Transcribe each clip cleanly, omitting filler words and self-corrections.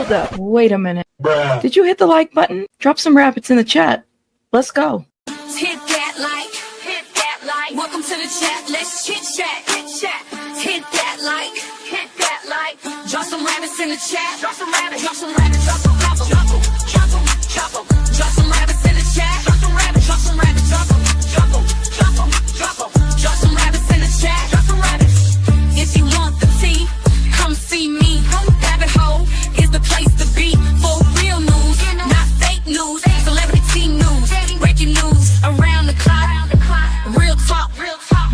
Hold up. Wait a minute. Bruh. Did you hit the like button? Drop some rabbits in the chat. Let's go. Hit that like, hit that like. Welcome to the chat. Let's chit chat, hit chat. Hit that like, hit that like. Drop some rabbits in the chat. Drop some rabbits, drop some rabbits, drop some rabbits. Drop them, drop them, drop them. Drop some rabbits in the chat. Drop some rabbits, drop some rabbits, drop them, drop them, drop them, drop them. Drop some rabbits in the chat. Drop some rabbits. If you want the tea, come see me. Rabbit hole is the place to be for real news, not fake news. Celebrity news, breaking news around the clock. Real talk,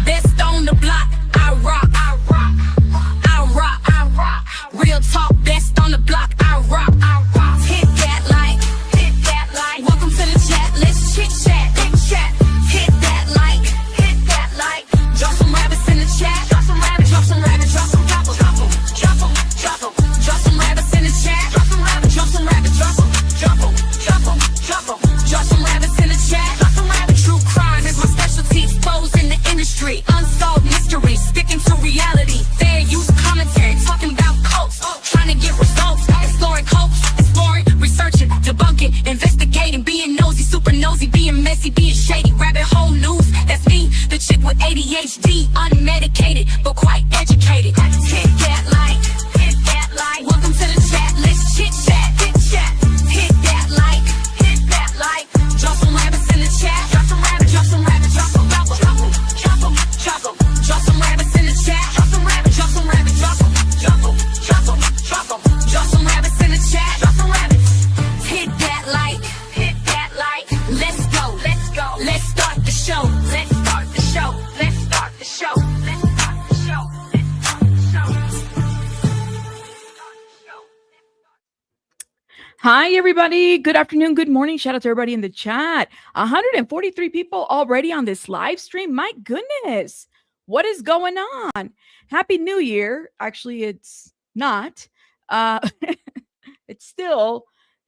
best on the block. I rock, I rock, I rock, I rock. Real talk, best on the block. I rock, I rock. Hit that like, hit that like. Welcome to the chat. Let's chit chat, hit chat. Hit that like, hit that like. Drop some rabbits in the chat. Drop some rabbits, drop some rabbits, drop some drop them, drop them, drop them, drop them. Drop some rabbits in the chat. Drop some rabbits, drop some rabbits, drop them, drop them, drop them, drop them. Drop some rabbits in the chat. Drop some rabbits. True crime is my specialty. Exposing the industry. Unsolved mysteries. Sticking to reality. Fair use commentary. Talking about cults. Trying to get results. Exploring cults. Exploring. Researching. Debunking. Investigating. Being nosy. Super nosy. Being messy. Being shady. Rabbit hole news. That's me. The chick with ADHD. Unmedicated. But quite educated. Hit that like. Hit that like. Welcome to the chat. Let's chit chat. Hit chat. Hit that like. Hit that like. Drop some rabbits in the chat. Drop some rabbits. Drop some rabbits. Drop some rabbits. Drop them. Drop them. Drop them. Drop some rabbits in the chat. Drop some rabbits. Drop some rabbits. Drop them. Drop them. Drop them. Drop them. Drop some rabbits in the chat. Drop some rabbits. Hit that like. Hit that like. Let's go. Let's go. Let's start the show. Let's start the show. Let's start the show. Let's start the show. Let's start the show. Hi, everybody. Good afternoon. Good morning. Shout out to everybody in the chat. 143 people already on this live stream. My goodness. What is going on? Happy New Year. Actually, it's not. It's still,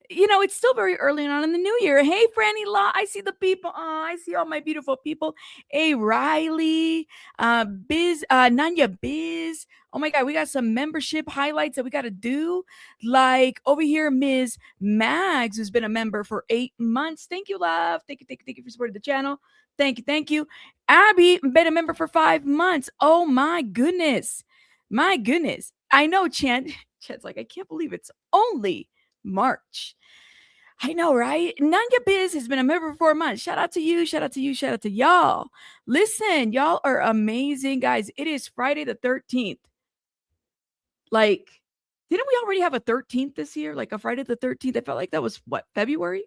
it's still very early on in the new year. Hey, Franny Law. I see the people. Oh, I see all my beautiful people. Hey, Riley, Biz, Nanya Biz. Oh my God, we got some membership highlights that we got to do. Like over here, Ms. Mags, who's been a member for 8 months. Thank you, love. Thank you for supporting the channel. Thank you. Abby, been a member for 5 months. Oh my goodness. I know, Chant's like, I can't believe it's only March. I know, right? Nanya Biz has been a member for 4 months. Shout out to you. Shout out to y'all. Listen, y'all are amazing, guys. It is Friday the 13th. Like, didn't we already have a 13th this year? Like a Friday the 13th? I felt like that was February?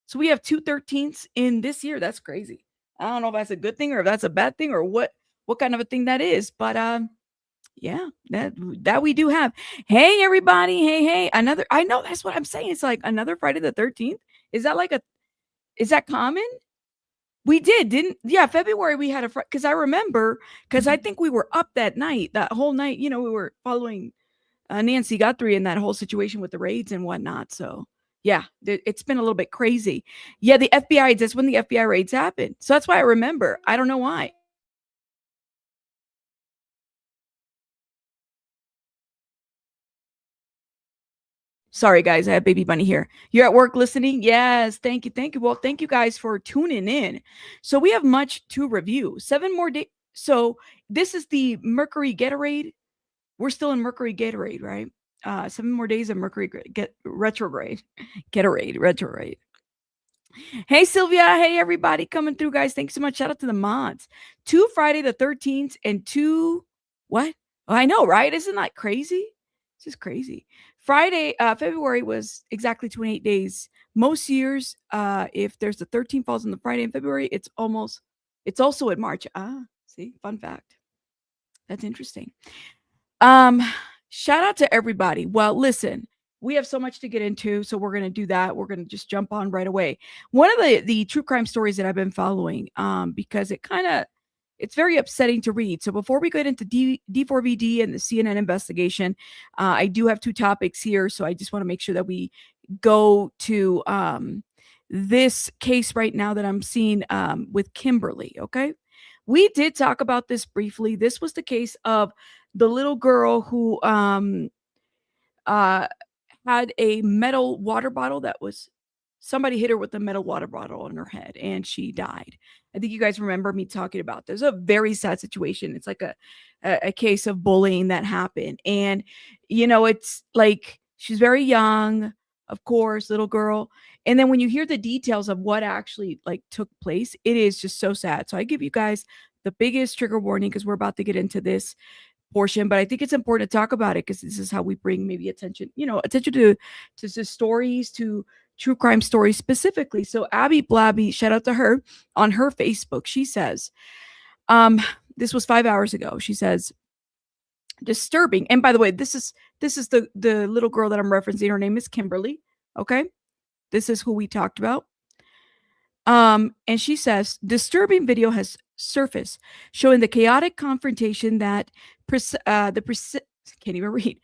So we have 2 13ths in this year. That's crazy. I don't know if that's a good thing or if that's a bad thing or what kind of a thing that is. But yeah, that we do have. Hey, everybody. Hey. Another, I know that's what I'm saying. It's like another Friday the 13th. Is that common? We didn't? Yeah, February we had because I remember, because I think we were up that whole night, we were following Nancy Guthrie and that whole situation with the raids and whatnot. So yeah, it's been a little bit crazy. Yeah, that's when the FBI raids happened. So that's why I remember. I don't know why. Sorry, guys. I have Baby Bunny here. You're at work listening? Yes. Thank you. Well, thank you guys for tuning in. So we have much to review. 7 more days. So this is the Mercury Gatorade. We're still in Mercury Gatorade, right? 7 more days of Mercury retrograde. Gatorade, retrograde. Hey, Sylvia. Hey, everybody coming through, guys. Thanks so much. Shout out to the mods. 2 Friday the 13th and 2... What? Oh, I know, right? Isn't that crazy? It's just crazy. Friday, February was exactly 28 days. Most years, if there's the 13th falls on the Friday in February, it's also in March. See, fun fact. That's interesting. Shout out to everybody. Well, listen, we have so much to get into, so we're going to do that. We're going to just jump on right away. One of the true crime stories that I've been following, because it's very upsetting to read. So before we get into D4VD and the CNN investigation, I do have 2 topics here. So I just want to make sure that we go to this case right now that I'm seeing with Kimberly. Okay. We did talk about this briefly. This was the case of the little girl who had a metal water bottle that was somebody hit her with a metal water bottle on her head and she died. I think you guys remember me talking about this. A very sad situation. It's like a case of bullying that happened. And it's like she's very young, of course, little girl. And then when you hear the details of what actually like took place, it is just so sad. So I give you guys the biggest trigger warning because we're about to get into this portion, but I think it's important to talk about it because this is how we bring maybe attention to the stories, to true crime stories specifically. So Abby Blabby, shout out to her on her Facebook. She says, this was 5 hours ago. She says, disturbing. And by the way, this is the little girl that I'm referencing. Her name is Kimberly. Okay. This is who we talked about. And she says, disturbing video has surfaced showing the chaotic confrontation that can't even read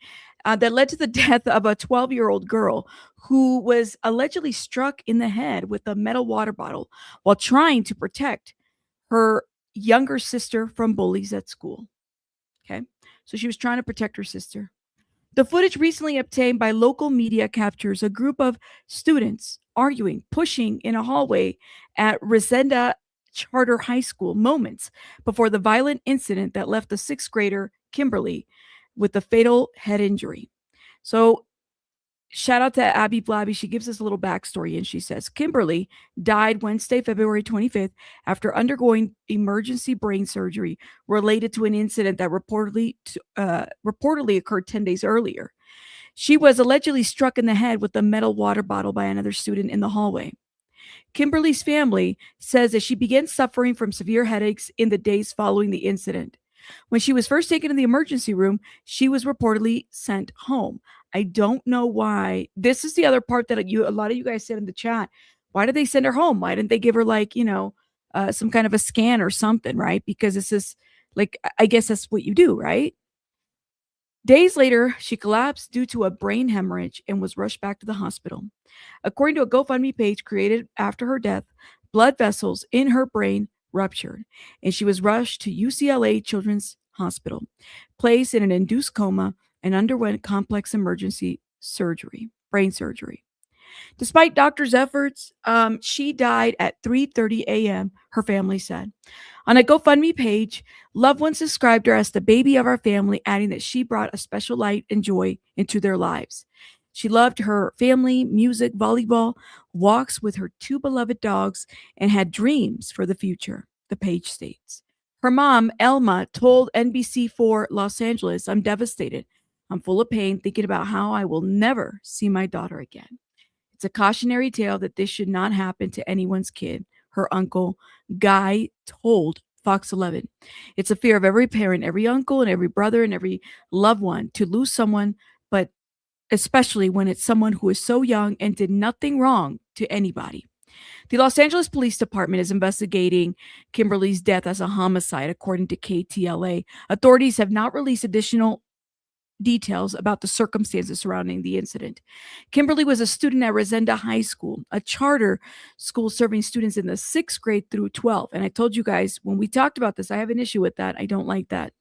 that led to the death of a 12-year-old girl who was allegedly struck in the head with a metal water bottle while trying to protect her younger sister from bullies at school. Okay, so she was trying to protect her sister. The footage recently obtained by local media captures a group of students arguing, pushing in a hallway at Resenda Charter High School moments before the violent incident that left the sixth grader, Kimberly, with a fatal head injury. So shout out to Abby Blabby. She gives us a little backstory and she says, Kimberly died Wednesday, February 25th, after undergoing emergency brain surgery related to an incident that reportedly occurred 10 days earlier. She was allegedly struck in the head with a metal water bottle by another student in the hallway. Kimberly's family says that she began suffering from severe headaches in the days following the incident. When she was first taken to the emergency room, she was reportedly sent home. I don't know why. This is the other part that a lot of you guys said in the chat. Why did they send her home? Why didn't they give her some kind of a scan or something, right? Because this is like, I guess that's what you do, right? Days later, she collapsed due to a brain hemorrhage and was rushed back to the hospital. According to a GoFundMe page created after her death, blood vessels in her brain ruptured, and she was rushed to UCLA Children's Hospital, placed in an induced coma, and underwent complex emergency surgery, brain surgery. Despite doctors' efforts, she died at 3:30 a.m., her family said. On a GoFundMe page, loved ones described her as the baby of our family, adding that she brought a special light and joy into their lives. She loved her family, music, volleyball, walks with her two beloved dogs, and had dreams for the future, the page states. Her mom, Elma, told NBC4 Los Angeles, I'm devastated. I'm full of pain thinking about how I will never see my daughter again. It's a cautionary tale that this should not happen to anyone's kid, her uncle, Guy, told Fox 11. It's a fear of every parent, every uncle, and every brother, and every loved one to lose someone, but especially when it's someone who is so young and did nothing wrong to anybody. The Los Angeles Police Department is investigating Kimberly's death as a homicide, according to KTLA. Authorities have not released additional details about the circumstances surrounding the incident. Kimberly was a student at Resenda High School, a charter school serving students in the 6th grade through 12th. And I told you guys when we talked about this, I have an issue with that. I don't like that.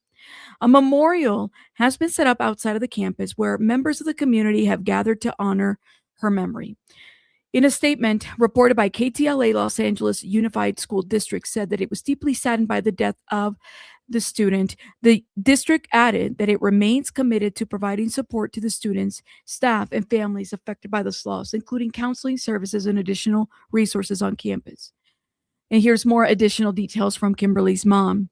A memorial has been set up outside of the campus where members of the community have gathered to honor her memory. In a statement reported by KTLA, Los Angeles Unified School District said that it was deeply saddened by the death of the student. The district added that it remains committed to providing support to the students, staff, and families affected by this loss, including counseling services and additional resources on campus. And here's more additional details from Kimberly's mom.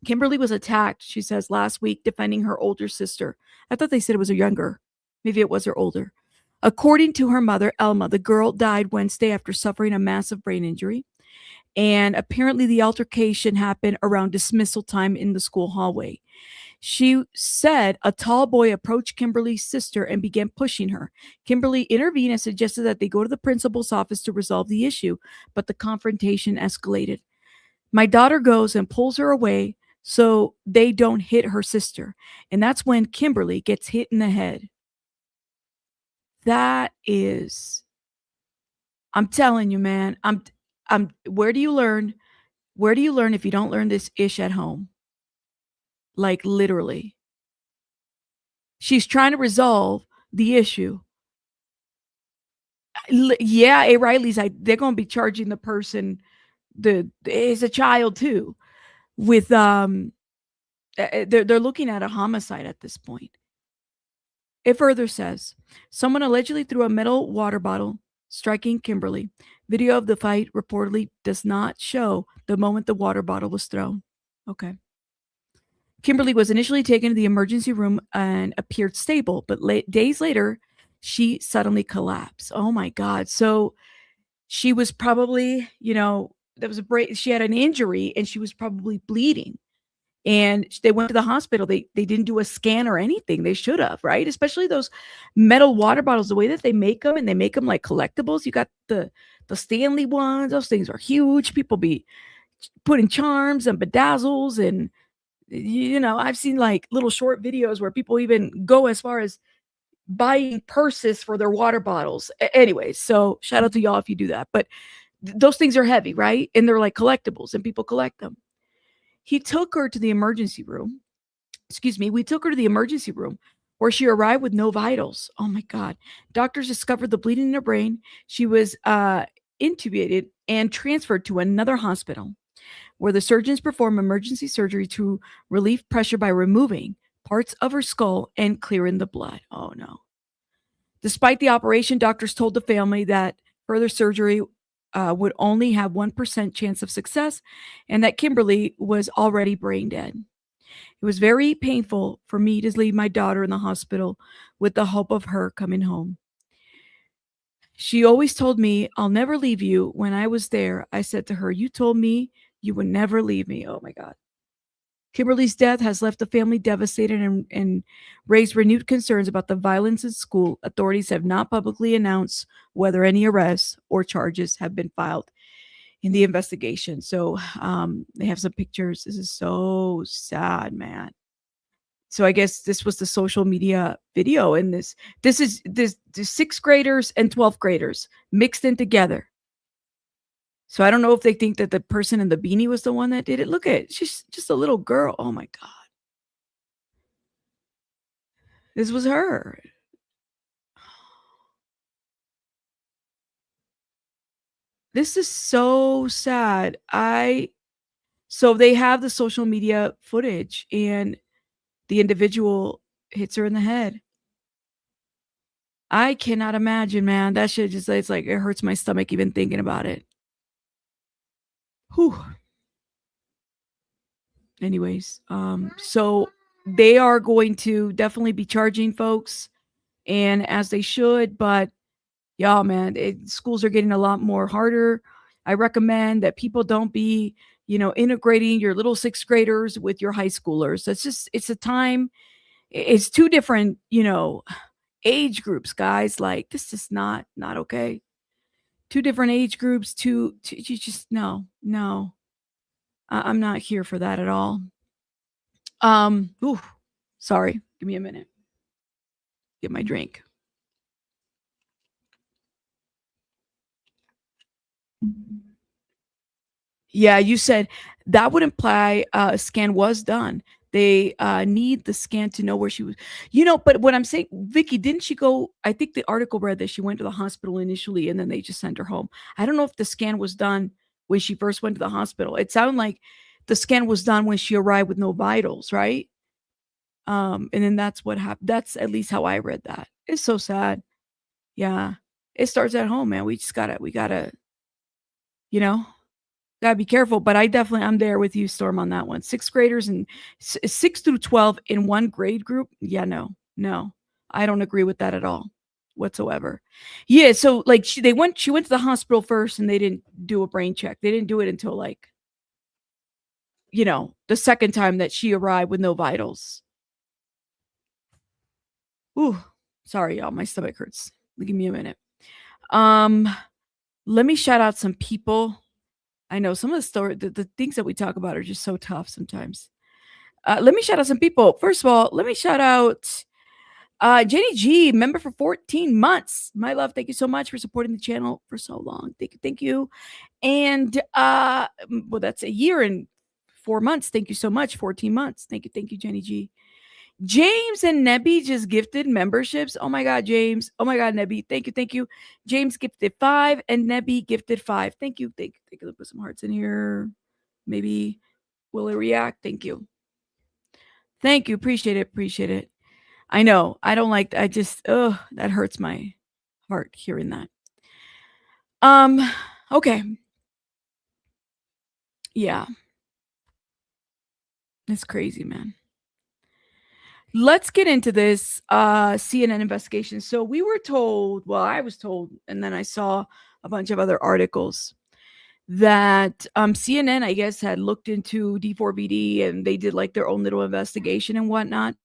Kimberly was attacked, she says, last week defending her older sister. I thought they said it was her younger. Maybe it was her older. According to her mother, Elma, the girl died Wednesday after suffering a massive brain injury. And apparently the altercation happened around dismissal time in the school hallway. She said a tall boy approached Kimberly's sister and began pushing her. Kimberly intervened and suggested that they go to the principal's office to resolve the issue, but the confrontation escalated. My daughter goes and pulls her away so they don't hit her sister. And that's when Kimberly gets hit in the head. That is, I'm telling you, man, where do you learn? Where do you learn if you don't learn this ish at home? Like literally. She's trying to resolve the issue Yeah, A. Riley's, they're going to be charging the person, is a child too, with they're looking at a homicide at this point. It further says, someone allegedly threw a metal water bottle, striking Kimberly. Video of the fight reportedly does not show the moment the water bottle was thrown. Okay. Kimberly was initially taken to the emergency room and appeared stable, but days later, she suddenly collapsed. Oh my God. So she was probably, there was a break. She had an injury and she was probably bleeding. And they went to the hospital. They didn't do a scan or anything. They should have, right? Especially those metal water bottles, the way that they make them, and they make them like collectibles. You got the Stanley ones. Those things are huge. People be putting charms and bedazzles, and I've seen like little short videos where people even go as far as buying purses for their water bottles. Anyways, so shout out to y'all if you do that. But those things are heavy, right? And they're like collectibles, and people collect them. He took her to the emergency room. Excuse me. We took her to the emergency room where she arrived with no vitals. Oh my God. Doctors discovered the bleeding in her brain. She was intubated and transferred to another hospital where the surgeons performed emergency surgery to relieve pressure by removing parts of her skull and clearing the blood. Oh no. Despite the operation, doctors told the family that further surgery would only have 1% chance of success and that Kimberly was already brain dead. It was very painful for me to leave my daughter in the hospital with the hope of her coming home. She always told me, I'll never leave you. When I was there, I said to her, you told me you would never leave me. Oh my God. Kimberly's death has left the family devastated and raised renewed concerns about the violence in school. Authorities have not publicly announced whether any arrests or charges have been filed in the investigation. So they have some pictures. This is so sad, man. So I guess this was the social media video, and this is the 6th graders and 12th graders mixed in together. So I don't know if they think that the person in the beanie was the one that did it. Look at it. She's just a little girl. Oh my God. This was her. This is so sad. So they have the social media footage and the individual hits her in the head. I cannot imagine, man. That shit just, it's like, it hurts my stomach even thinking about it. Whew. Anyways, so they are going to definitely be charging folks, and as they should, but yeah, man, schools are getting a lot more harder. I recommend that people don't be, integrating your little 6th graders with your high schoolers. It's a time, it's two different, age groups, guys. Like, this is not okay. Two different age groups, you just, no. I'm not here for that at all. Ooh, sorry. Give me a minute. Get my drink. Yeah, you said that would imply a scan was done. They need the scan to know where she was. But what I'm saying, Vicky, didn't she go? I think the article read that she went to the hospital initially and then they just sent her home. I don't know if the scan was done when she first went to the hospital. It sounded like the scan was done when she arrived with no vitals, right? And then that's what happened. That's at least how I read that. It's so sad. Yeah. It starts at home, man. We gotta, gotta be careful. But I'm there with you, Storm, on that one. 6th graders and 6 through 12 in one grade group. Yeah, no, I don't agree with that at all whatsoever. Yeah. So like she went to the hospital first and they didn't do a brain check. They didn't do it until like, the second time that she arrived with no vitals. Ooh, sorry, y'all. My stomach hurts. Give me a minute. Let me shout out some people. I know some of the things that we talk about are just so tough sometimes. Let me shout out some people. First of all, let me shout out Jenny G, member for 14 months. My love, thank you so much for supporting the channel for so long. Thank you. And well, that's a year and 4 months. Thank you so much. 14 months. Thank you, Jenny G. James and Nebby just gifted memberships. Oh my God, James. Oh my God, Nebby. Thank you. Thank you. James gifted 5 and Nebby gifted 5. Thank you. Thank you. Let's put some hearts in here. Maybe will it react? Thank you. Thank you. Appreciate it. Appreciate it. I know. I don't like I just that hurts my heart hearing that. Okay. Yeah. It's crazy, man. Let's get into this CNN investigation. So we were told, well, I was told, and then I saw a bunch of other articles that CNN, I guess, had looked into D4VD and they did like their own little investigation and whatnot.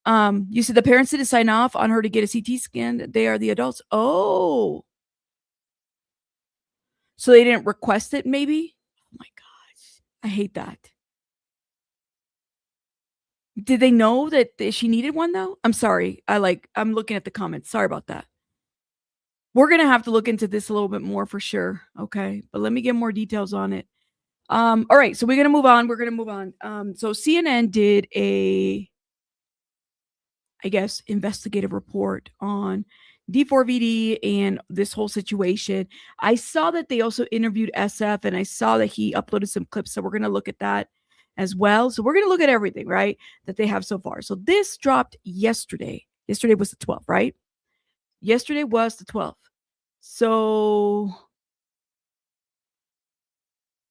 You said the parents didn't sign off on her to get a CT scan. They are the adults. Oh, so they didn't request it, maybe? Oh my gosh. I hate that. Did they know that she needed one though? I'm sorry. I'm looking at the comments. Sorry about that. We're going to have to look into this a little bit more for sure. Okay. But let me get more details on it. All right. So we're going to move on. So CNN did a, I guess, investigative report on D4VD and this whole situation. I saw that they also interviewed SF and I saw that he uploaded some clips. So we're going to look at that as well. So we're going to look at everything, right, that they have so far. So this dropped yesterday. Yesterday was the 12th, right? Yesterday was the 12th. So,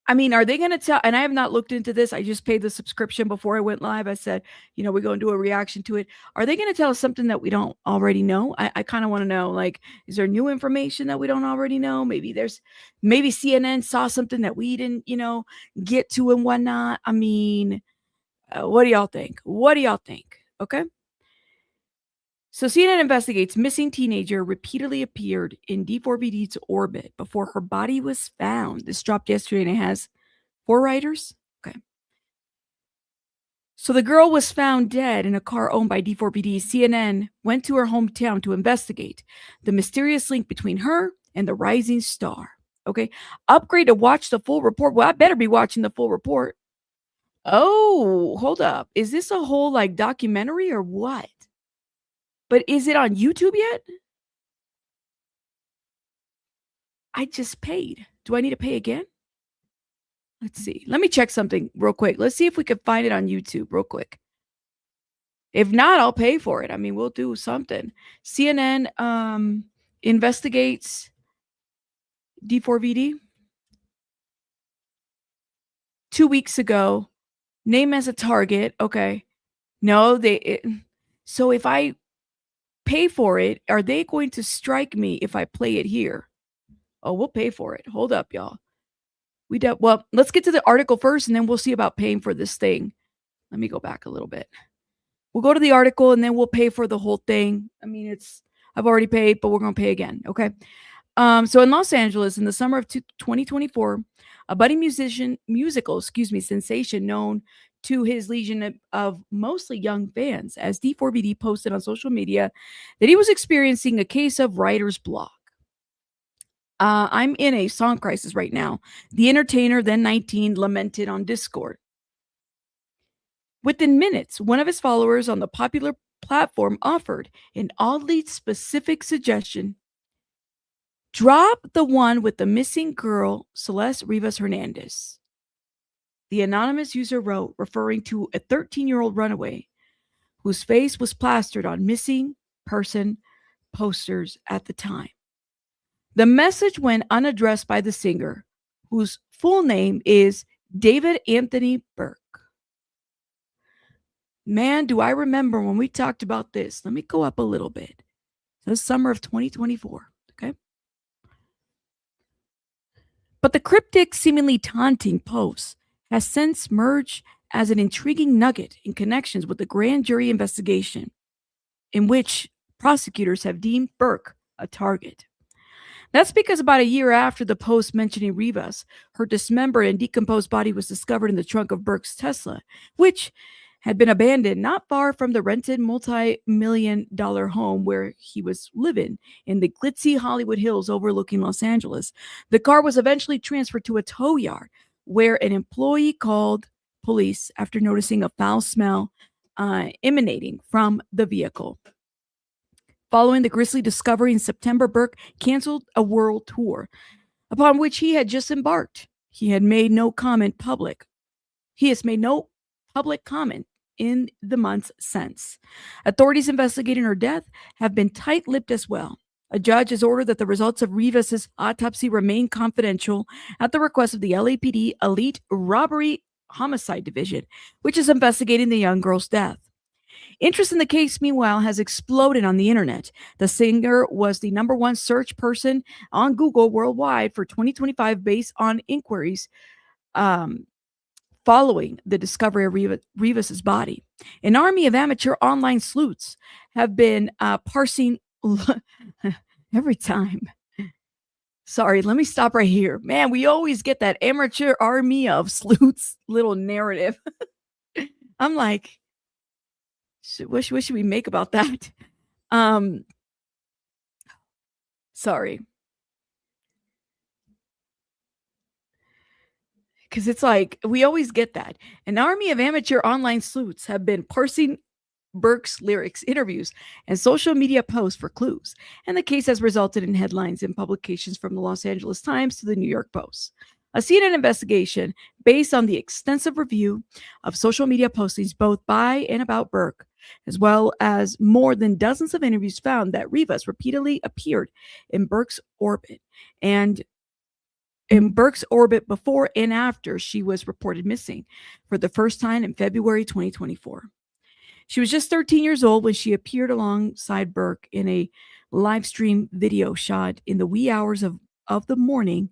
I mean, are they going to tell? And I have not looked into this. I just paid the subscription before I went live. I said, we're going to do a reaction to it. Are they going to tell us something that we don't already know? I kind of want to know, like, is there new information that we don't already know? Maybe CNN saw something that we didn't, get to and whatnot. I mean, what do y'all think? Okay. So CNN investigates missing teenager repeatedly appeared in D4VD's orbit before her body was found. This dropped yesterday and it has 4 writers. Okay. So the girl was found dead in a car owned by D4VD. CNN went to her hometown to investigate the mysterious link between her and the rising star. Okay. Upgrade to watch the full report. Well, I better be watching the full report. Oh, hold up. Is this a whole like documentary or what? But is it on YouTube yet? I just paid. Do I need to pay again? Let's see. Let me check something real quick. Let's see if we can find it on YouTube real quick. If not, I'll pay for it. I mean, we'll do something. CNN investigates D4VD 2 weeks ago. Name as a target. Okay. No, so if I pay for it, are they going to strike me if I play it here? Oh, we'll pay for it. Hold up, y'all. Well, let's get to the article first, and then we'll see about paying for this thing. Let me go back a little bit. We'll go to the article, and then we'll pay for the whole thing. I mean, I've already paid, but we're going to pay again, okay? So in Los Angeles, in the summer of 2024, a budding musical sensation known to his legion of mostly young fans, as D4VD posted on social media that he was experiencing a case of writer's block. I'm in a song crisis right now. The entertainer, then 19, lamented on Discord. Within minutes, one of his followers on the popular platform offered an oddly specific suggestion. Drop the one with the missing girl, Celeste Rivas Hernandez. The anonymous user wrote, referring to a 13-year-old runaway whose face was plastered on missing person posters at the time. The message went unaddressed by the singer, whose full name is David Anthony Burke. Man, do I remember when we talked about this. Let me go up a little bit. The summer of 2024, okay? But the cryptic, seemingly taunting post has since merged as an intriguing nugget in connections with the grand jury investigation, in which prosecutors have deemed Burke a target. That's because about a year after the post mentioning Rivas, her dismembered and decomposed body was discovered in the trunk of Burke's Tesla, which had been abandoned not far from the rented multi-million-dollar home where he was living in the glitzy Hollywood Hills overlooking Los Angeles. The car was eventually transferred to a tow yard where an employee called police after noticing a foul smell emanating from the vehicle. Following the grisly discovery in September, Burke canceled a world tour upon which he had just embarked. He has made no public comment in the months since. Authorities investigating her death have been tight-lipped as well. A judge has ordered that the results of Rivas's autopsy remain confidential at the request of the LAPD Elite Robbery Homicide Division, which is investigating the young girl's death. Interest in the case, meanwhile, has exploded on the internet. The singer was the #1 search person on Google worldwide for 2025 based on inquiries following the discovery of Rivas's body. An army of amateur online sleuths have been parsing every time. Sorry, let me stop right here. Man, we always get that amateur army of sleuths little narrative. I'm like, what should we make about that? Sorry. Because it's like, we always get that. An army of amateur online sleuths have been parsing Burke's lyrics, interviews, and social media posts for clues, and the case has resulted in headlines in publications from the Los Angeles Times to the New York Post. A CNN investigation based on the extensive review of social media postings both by and about Burke, as well as more than dozens of interviews, found that Rivas repeatedly appeared in Burke's orbit before and after she was reported missing for the first time in February 2024. She was just 13 years old when she appeared alongside Burke in a live stream video shot in the wee hours of the morning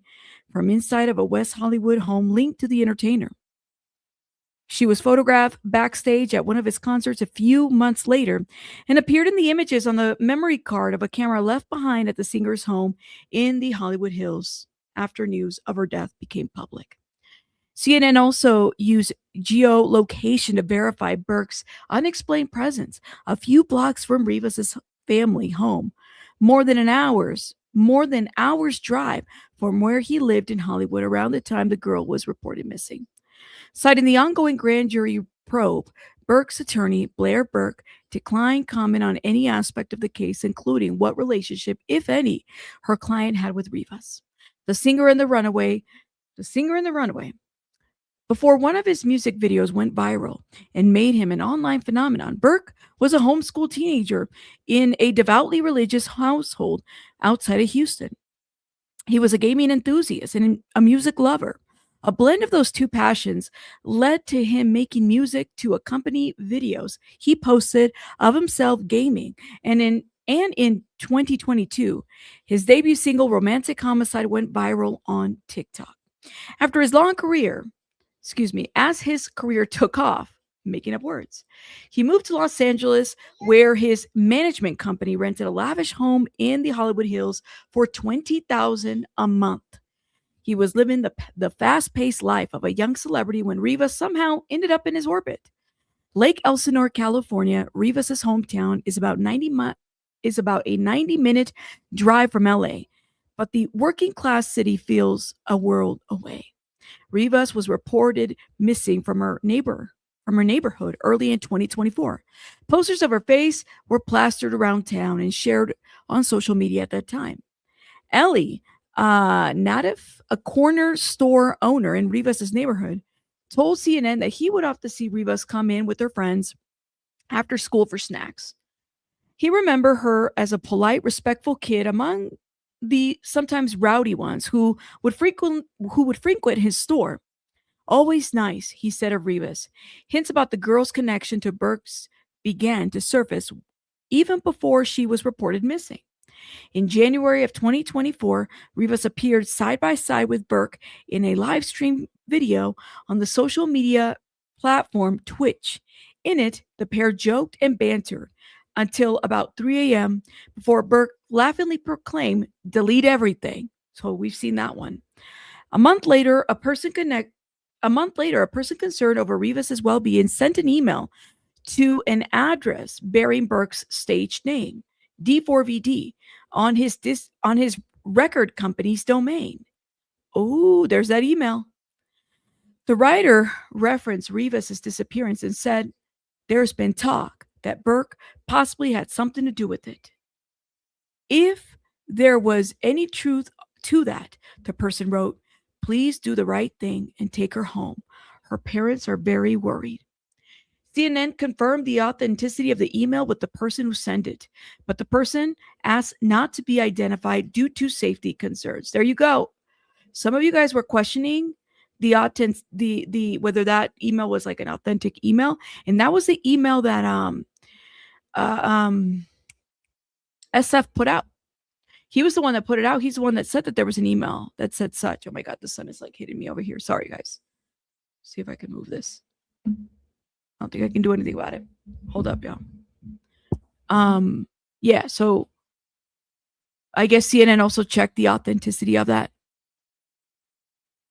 from inside of a West Hollywood home linked to the entertainer. She was photographed backstage at one of his concerts a few months later and appeared in the images on the memory card of a camera left behind at the singer's home in the Hollywood Hills after news of her death became public. CNN also used geolocation to verify Burke's unexplained presence a few blocks from Rivas's family home, more than hours drive from where he lived in Hollywood around the time the girl was reported missing. Citing the ongoing grand jury probe, Burke's attorney, Blair Burke, declined comment on any aspect of the case, including what relationship, if any, her client had with Rivas. The singer and the runaway. Before one of his music videos went viral and made him an online phenomenon, Burke was a homeschool teenager in a devoutly religious household outside of Houston. He was a gaming enthusiast and a music lover. A blend of those two passions led to him making music to accompany videos he posted of himself gaming. And in 2022, his debut single, Romantic Homicide, went viral on TikTok. After his long career, as his career took off, making up words, he moved to Los Angeles, where his management company rented a lavish home in the Hollywood Hills for $20,000 a month. He was living the fast-paced life of a young celebrity when Rivas somehow ended up in his orbit. Lake Elsinore, California, Rivas's hometown, is about a 90-minute drive from LA, but the working-class city feels a world away. Rivas was reported missing from her neighborhood early in 2024. Posters of her face were plastered around town and shared on social media at that time. Ellie Natif, a corner store owner in Rivas's neighborhood, told CNN that he would often see Rivas come in with her friends after school for snacks. He remembered her as a polite, respectful kid among the sometimes rowdy ones who would frequent his store. Always nice, he said of Rivas. Hints about the girl's connection to Burke's began to surface even before she was reported missing. In January of 2024, Rivas appeared side by side with Burke in a live stream video on the social media platform Twitch. In it, the pair joked and bantered until about 3 a.m. before Burke laughingly proclaimed, "Delete everything." So we've seen that one. A month later, a person concerned over Rivas's well-being sent an email to an address bearing Burke's stage name, D4VD, on his record company's domain. Oh, there's that email. The writer referenced Rivas' disappearance and said, "There's been talk that Burke possibly had something to do with it. If there was any truth to that," the person wrote, "please do the right thing and take her home. Her parents are very worried." CNN confirmed the authenticity of the email with the person who sent it, but the person asked not to be identified due to safety concerns. There you go. Some of you guys were questioning the whether that email was like an authentic email, and that was the email that uh, um SF put out. He was the one that put it out. He's the one that said that there was an email that said such. Oh my god, the sun is like hitting me over here. Sorry, guys. See if I can move this. I don't think I can do anything about it. Hold up, y'all. Yeah, so I guess CNN also checked the authenticity of that.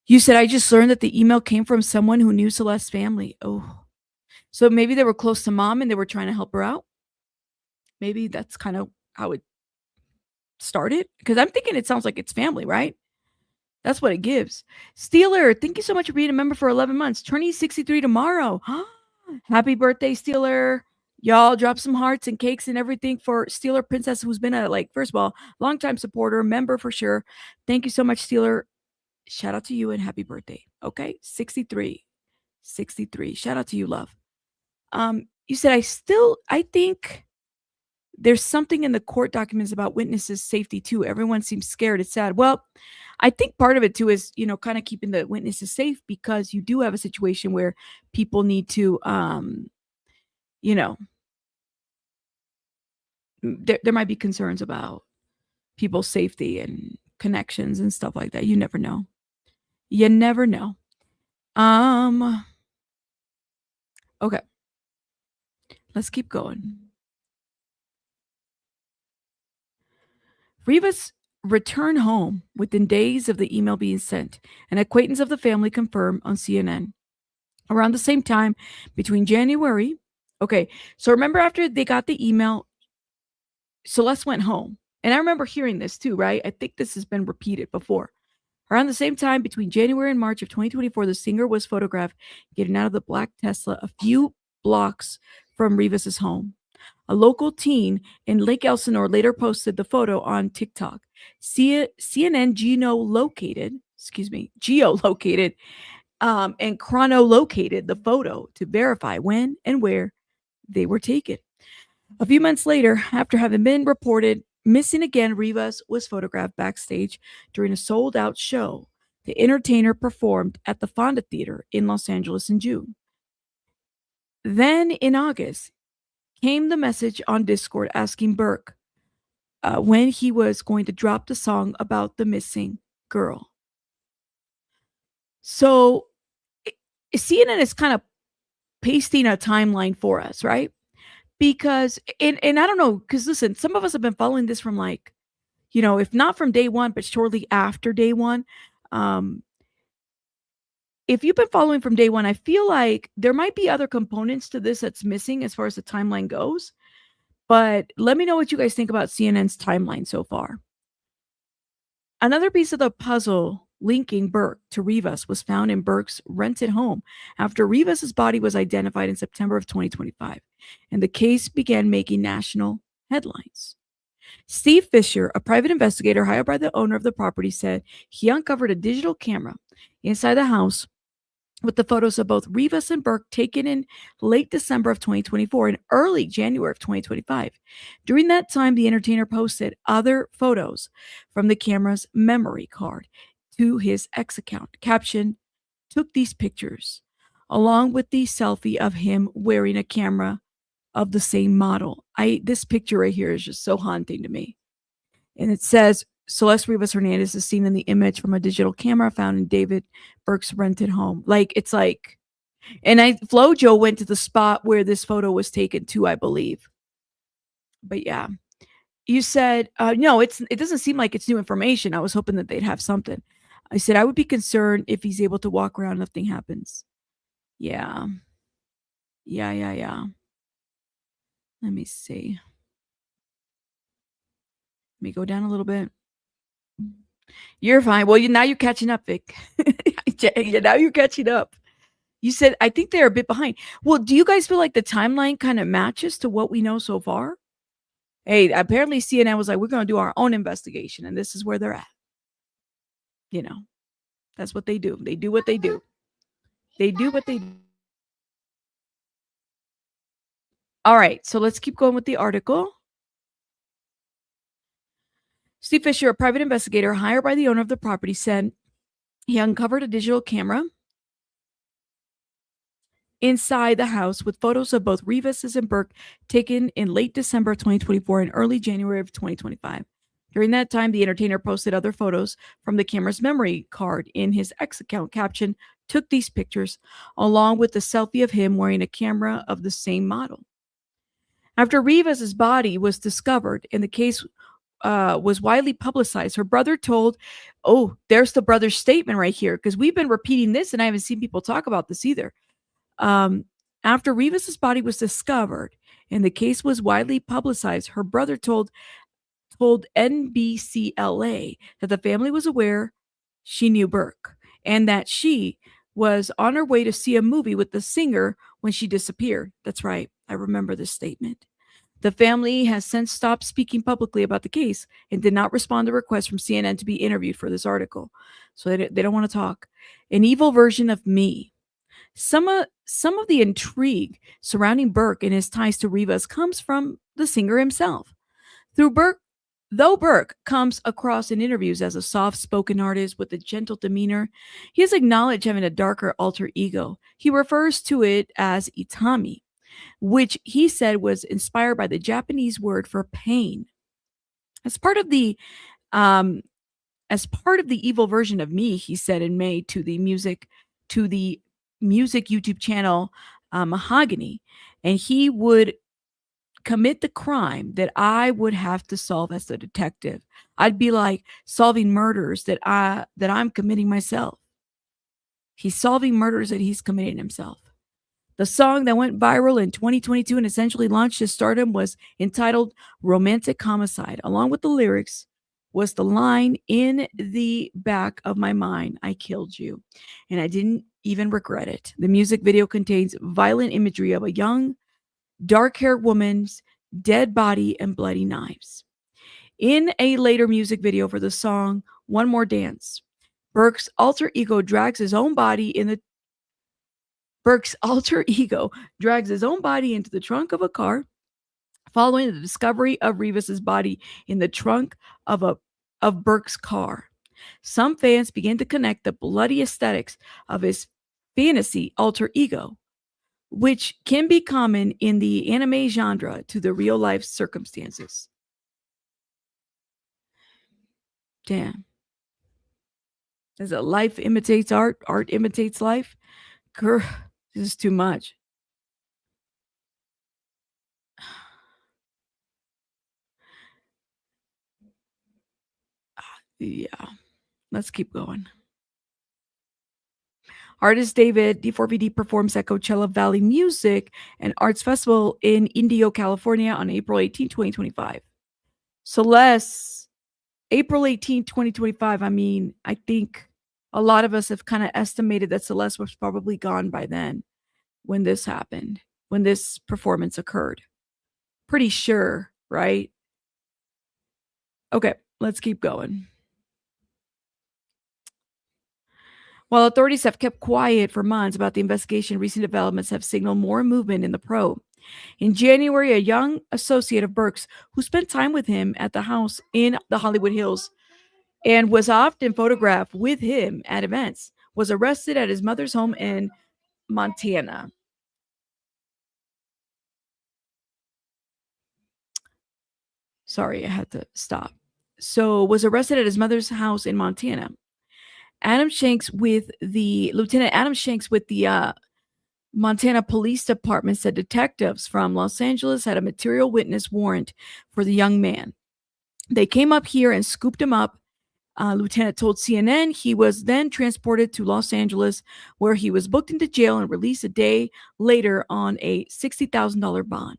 You said, "I just learned that the email came from someone who knew Celeste's family." Oh. So maybe they were close to mom and they were trying to help her out. Maybe that's kind of how it started. Because I'm thinking it sounds like it's family, right? That's what it gives. Steeler, thank you so much for being a member for 11 months. Turning 63 tomorrow. Happy birthday, Steeler. Y'all drop some hearts and cakes and everything for Steeler Princess, who's been a, like, first of all, longtime supporter, member for sure. Thank you so much, Steeler. Shout out to you and happy birthday. Okay? 63. 63. Shout out to you, love. You said, I think there's something in the court documents about witnesses' safety too. Everyone seems scared. It's sad. Well, I think part of it too is, kind of keeping the witnesses safe, because you do have a situation where people need to, there might be concerns about people's safety and connections and stuff like that. You never know. You never know. Okay. Let's keep going. Rivas returned home within days of the email being sent. An acquaintance of the family confirmed on CNN. Around the same time, between January, okay, so remember after they got the email, Celeste went home. And I remember hearing this too, right? I think this has been repeated before. Around the same time, between January and March of 2024, the singer was photographed getting out of the black Tesla a few blocks from Rivas's home. A local teen in Lake Elsinore later posted the photo on TikTok. CNN geolocated and chronolocated the photo to verify when and where they were taken. A few months later, after having been reported missing again, Rivas was photographed backstage during a sold-out show the entertainer performed at the Fonda Theater in Los Angeles in June. Then in August came the message on Discord asking Burke when he was going to drop the song about the missing girl. So CNN is kind of pasting a timeline for us, right? Because, and I don't know, because listen, some of us have been following this from like, if not from day one, but shortly after day one. If you've been following from day one, I feel like there might be other components to this that's missing as far as the timeline goes. But let me know what you guys think about CNN's timeline so far. Another piece of the puzzle linking Burke to Rivas was found in Burke's rented home after Rivas's body was identified in September of 2025, and the case began making national headlines. Steve Fisher, a private investigator hired by the owner of the property, said he uncovered a digital camera inside the house with the photos of both Rivas and Burke taken in late December of 2024 and early January of 2025. During that time, the entertainer posted other photos from the camera's memory card to his X account. Caption, "Took these pictures," along with the selfie of him wearing a camera of the same model. This picture right here is just so haunting to me. And it says, Celeste Rivas Hernandez is seen in the image from a digital camera found in David Burke's rented home. It's like, and Flojo went to the spot where this photo was taken too, I believe. But yeah, you said, no, it doesn't seem like it's new information. I was hoping that they'd have something. I said, I would be concerned if he's able to walk around, nothing happens. Yeah. Let me see. Let me go down a little bit. You're fine. Well, now you're catching up, Vic. Yeah, now you're catching up. You said, I think they're a bit behind. Well, do you guys feel like the timeline kind of matches to what we know so far? Hey, apparently CNN was like, we're going to do our own investigation, and this is where they're at. You know, that's what they do. They do what they do. They do what they do. All right, so let's keep going with the article. Steve Fisher, a private investigator hired by the owner of the property, said he uncovered a digital camera inside the house with photos of both Rivas and Burke taken in late December 2024 and early January of 2025. During that time, the entertainer posted other photos from the camera's memory card in his X account, caption, "Took these pictures," along with the selfie of him wearing a camera of the same model. After Rivas's body was discovered and the case was widely publicized, her brother told, oh, there's the brother's statement right here, because we've been repeating this and I haven't seen people talk about this either. After Rivas's body was discovered and the case was widely publicized, her brother told NBCLA that the family was aware she knew Burke and that she was on her way to see a movie with the singer when she disappeared. That's right. I remember this statement. The family has since stopped speaking publicly about the case and did not respond to requests from CNN to be interviewed for this article. So they don't want to talk. An evil version of me. Some of the intrigue surrounding Burke and his ties to Rivas comes from the singer himself. Though Burke comes across in interviews as a soft-spoken artist with a gentle demeanor, he has acknowledged having a darker alter ego. He refers to it as itami, which he said was inspired by the Japanese word for pain. As part of the evil version of me, he said in May to the music YouTube channel Mahogany, and he would commit the crime that I would have to solve as a detective. I'd be like solving murders that I'm committing myself. He's solving murders that he's committing himself. The song that went viral in 2022 and essentially launched his stardom was entitled Romantic Homicide. Along with the lyrics was the line, "In the back of my mind, I killed you, and I didn't even regret it." The music video contains violent imagery of a young, dark-haired woman's dead body and bloody knives. In a later music video for the song One More Dance, Burke's alter ego drags his own body into the trunk of a car following the discovery of Rivas's body in the trunk of Burke's car. Some fans began to connect the bloody aesthetics of his fantasy alter ego, which can be common in the anime genre, to the real life circumstances. Damn. As a life imitates art, art imitates life. Grr, this is too much. Yeah, let's keep going. Artist David D4VD performs at Coachella Valley Music and Arts Festival in Indio, California on April 18, 2025. Celeste, April 18, 2025. I mean, I think a lot of us have kind of estimated that Celeste was probably gone by then when this happened, when this performance occurred. Pretty sure, right? Okay, let's keep going. While authorities have kept quiet for months about the investigation, recent developments have signaled more movement in the probe. In January, a young associate of Burke's who spent time with him at the house in the Hollywood Hills and was often photographed with him at events was arrested at his mother's home in Montana. Sorry, I had to stop. So was arrested at his mother's house in Montana. Lieutenant Adam Shanks with the Montana Police Department said detectives from Los Angeles had a material witness warrant for the young man. They came up here and scooped him up. Lieutenant told CNN he was then transported to Los Angeles, where he was booked into jail and released a day later on a $60,000 bond.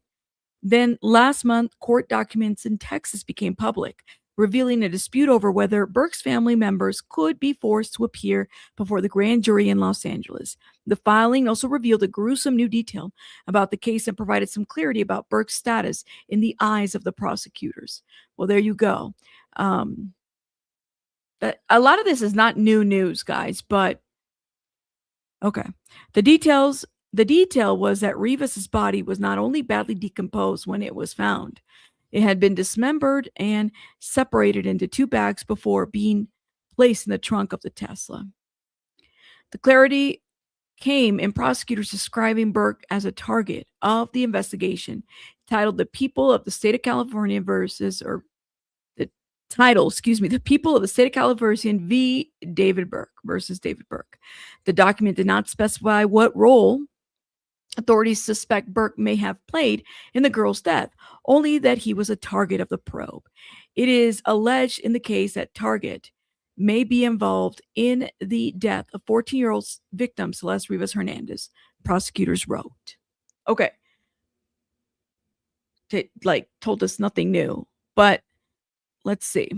Then last month, court documents in Texas became public. revealing a dispute over whether Burke's family members could be forced to appear before the grand jury in Los Angeles. The filing also revealed a gruesome new detail about the case and provided some clarity about Burke's status in the eyes of the prosecutors. Well, there you go. A lot of this is not new news, guys, but okay. The detail was that Rivas's body was not only badly decomposed when it was found, it had been dismembered and separated into 2 bags before being placed in the trunk of the Tesla. The clarity came in prosecutors describing Burke as a target of the investigation, titled "The People of the State of California versus," or the title, "The People of the State of California v. David Burke versus David Burke." The document did not specify what role authorities suspect Burke may have played in the girl's death, only that he was a target of the probe. It is alleged in the case that Target may be involved in the death of 14-year-old victim Celeste Rivas Hernandez, prosecutors wrote. Okay. Told us nothing new, but let's see.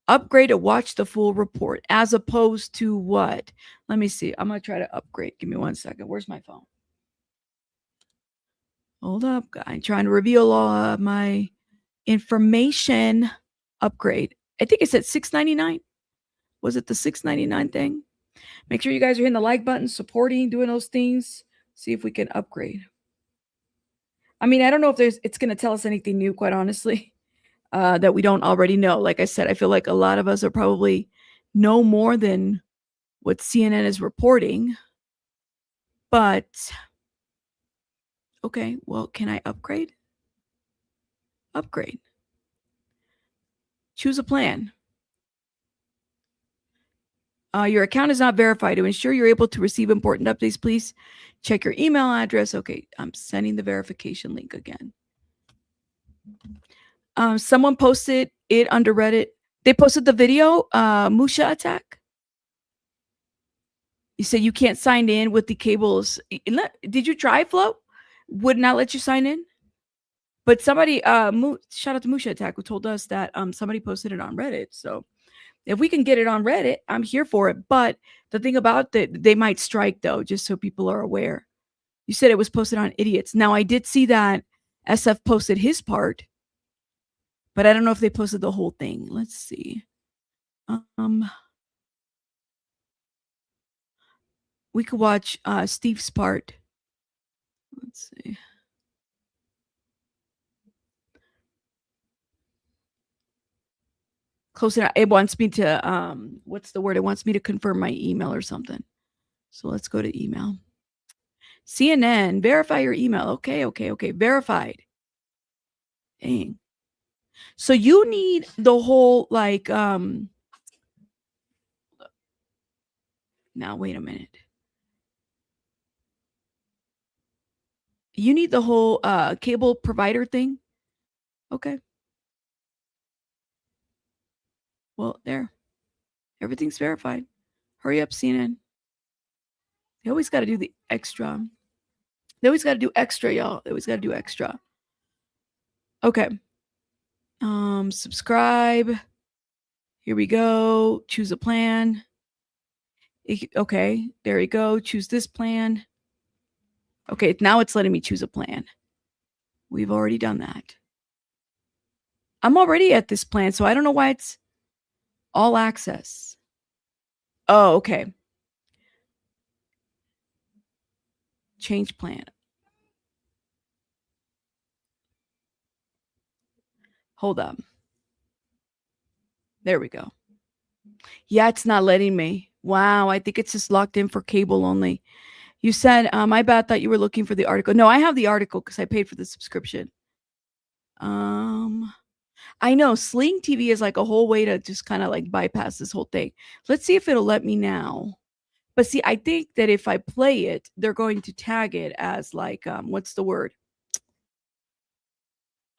Upgrade to watch the full report as opposed to what? Let me see. I'm going to try to upgrade. Give me 1 second. Where's my phone? Hold up, guy. I'm trying to reveal all my information. Upgrade. I think it said $6.99. Was it the $6.99 thing? Make sure you guys are hitting the like button, supporting, doing those things. See if we can upgrade. I mean, I don't know if it's going to tell us anything new, quite honestly, that we don't already know. Like I said, I feel like a lot of us are probably know more than what CNN is reporting. But, okay, well, can I upgrade? Upgrade. Choose a plan. Your account is not verified. To ensure you're able to receive important updates, please check your email address. Okay, I'm sending the verification link again. Someone posted it under Reddit. They posted the video, Musha attack. You said you can't sign in with the cables. Did you try, Flo? Would not let you sign in? But somebody, shout out to Musha attack, who told us that somebody posted it on Reddit. So if we can get it on Reddit, I'm here for it. But the thing about that, they might strike, though, just so people are aware. You said it was posted on Idiots. Now, I did see that SF posted his part, but I don't know if they posted the whole thing. Let's see. We could watch Steve's part. Let's see. Close enough. It wants me to, what's the word? It wants me to confirm my email or something. So let's go to email. CNN, verify your email. Okay. Verified. Dang. So you need the whole, like, now wait a minute. You need the whole cable provider thing? Okay. Well, there. Everything's verified. Hurry up, CNN. They always got to do the extra. They always got to do extra, y'all. They always got to do extra. Okay. Subscribe. Here we go. Choose a plan. Okay. There we go. Choose this plan. Okay. Now it's letting me choose a plan. We've already done that. I'm already at this plan, so I don't know why it's all access. Oh, okay. Change plan. Hold up. There we go. Yeah, it's not letting me. Wow, I think it's just locked in for cable only. You said, my bad, thought you were looking for the article. No, I have the article because I paid for the subscription. I know Sling TV is like a whole way to just kind of like bypass this whole thing. Let's see if it'll let me now. But see, I think that if I play it, they're going to tag it as like, what's the word?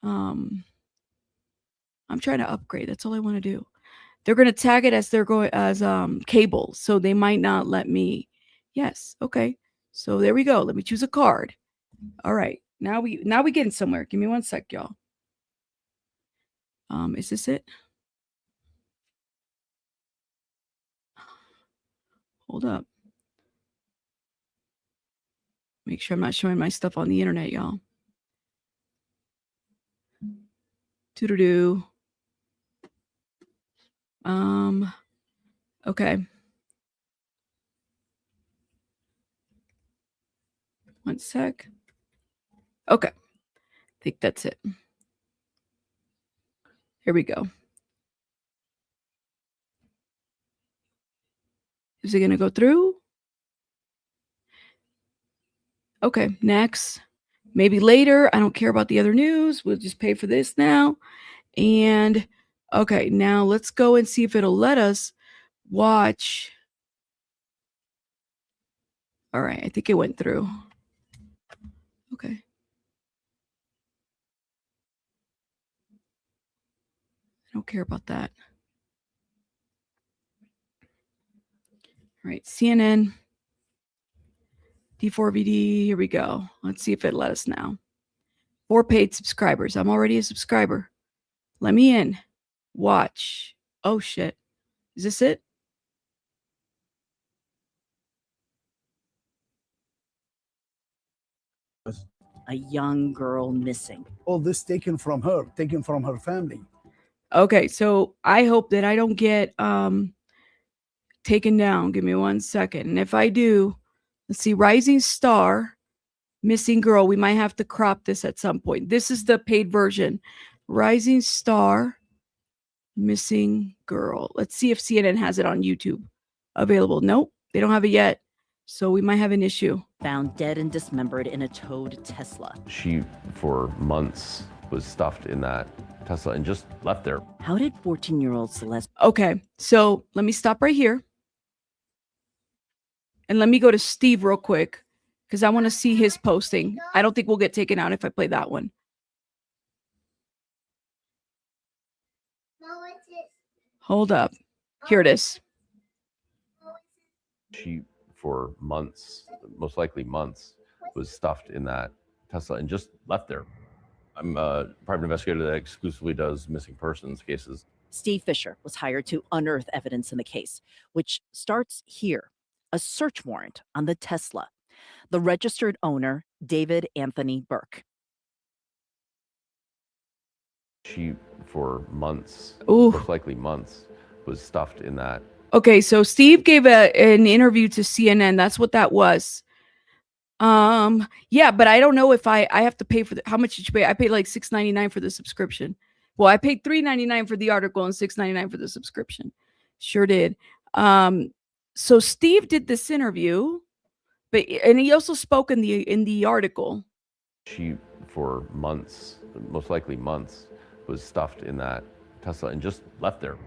I'm trying to upgrade. That's all I want to do. They're going to tag it as they're going as cable, so they might not let me. Yes, okay. So there we go. Let me choose a card. All right. Now we getting somewhere. Give me 1 sec, y'all. Is this it? Hold up. Make sure I'm not showing my stuff on the internet, y'all. Doo-doo-doo. Okay. One sec. Okay. I think that's it. Here we go. Is it going to go through? Okay, next. Maybe later. I don't care about the other news. We'll just pay for this now. And okay, now let's go and see if it'll let us watch. All right, I think it went through. Okay. I don't care about that. All right, CNN, D4VD, here we go. Let's see if it let us now. 4 paid subscribers. I'm already a subscriber. Let me in. Watch. Oh, shit. Is this it? A young girl missing. All this taken from her family. Okay, so I hope that I don't get taken down. Give me 1 second. And if I do, let's see, Rising Star, missing girl. We might have to crop this at some point. This is the paid version. Rising Star, missing girl. Let's see if CNN has it on YouTube available. Nope, they don't have it yet. So we might have an issue. Found dead and dismembered in a towed Tesla. She, for months, was stuffed in that Tesla and just left there. How did 14-year-old Celeste? Okay, so let me stop right here. And let me go to Steve real quick because I want to see his posting. I don't think we'll get taken out if I play that one. Hold up. Here it is. She, for months, most likely months, was stuffed in that Tesla and just left there. I'm a private investigator that exclusively does missing persons cases. Steve Fisher was hired to unearth evidence in the case, which starts here. A search warrant on the Tesla. The registered owner, David Anthony Burke. She, for months, Ooh. most likely months, was stuffed in that. Okay, so Steve gave an interview to CNN. That's what that was. Yeah, but I don't know if I have to pay for how much did you pay? I paid like $6.99 for the subscription. Well, I paid $3.99 for the article and $6.99 for the subscription. Sure did. So Steve did this interview, and he also spoke in the article. She, for months, most likely months, was stuffed in that Tesla and just left there.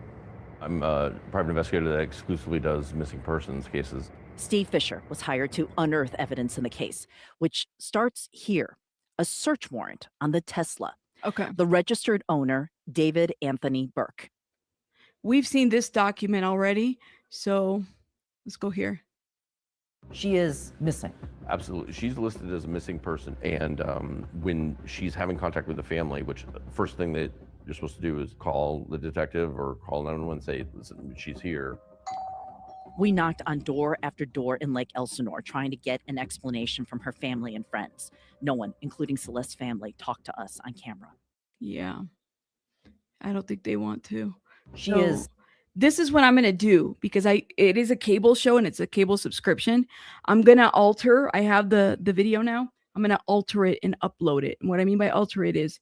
I'm a private investigator that exclusively does missing persons cases. Steve Fisher was hired to unearth evidence in the case, which starts here. A search warrant on the Tesla. Okay. The registered owner, David Anthony Burke. We've seen this document already, so let's go here. She is missing. Absolutely. She's listed as a missing person. And when she's having contact with the family, which the first thing that you're supposed to do is call the detective or call 911 and say, listen, she's here. We knocked on door after door in Lake Elsinore, trying to get an explanation from her family and friends. No one, including Celeste's family, talked to us on camera. Yeah. I don't think they want to. She is. This is what I'm going to do because it is a cable show and it's a cable subscription. I'm going to alter. I have the video now. I'm going to alter it and upload it. And what I mean by alter it is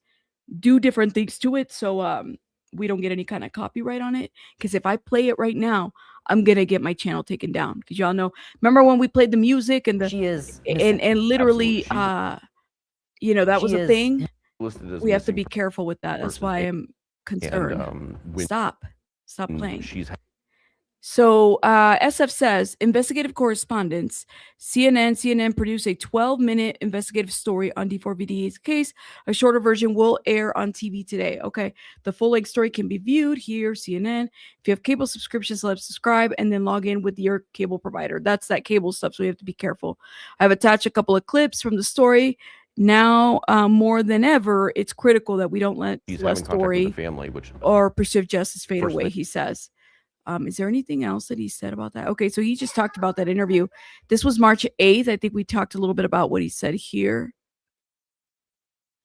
do different things to it so we don't get any kind of copyright on it. Because if I play it right now, I'm going to get my channel taken down. Because y'all know, remember when we played the music and she is and literally, you know, that was a thing. We have to be careful with that. That's why I'm concerned. Stop playing. So SF says, investigative correspondence. CNN produced a 12-minute investigative story on D4VD's case. A shorter version will air on TV today. Okay. The full-length story can be viewed here, CNN. If you have cable subscriptions, subscribe and then log in with your cable provider. That's that cable stuff, so we have to be careful. I've attached a couple of clips from the story. now more than ever, it's critical that we don't let He's Celeste's having contact with the story family, which or pursuit justice fade First away, thing- he says. Is there anything else that he said about that? Okay, so he just talked about that interview. This was March 8th. I think we talked a little bit about what he said here.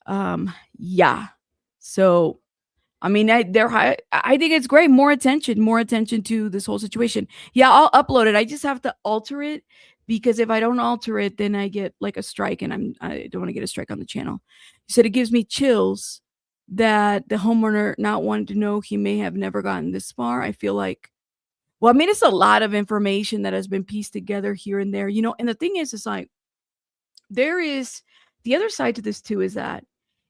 Yeah. So, I mean, I think it's great. More attention to this whole situation. Yeah, I'll upload it. I just have to alter it because if I don't alter it, then I get like a strike, and I don't want to get a strike on the channel. He said it gives me chills that the homeowner not wanting to know he may have never gotten this far. I feel like, well, I mean, it's a lot of information that has been pieced together here and there, you know. And the thing is, it's like there is the other side to this too, is that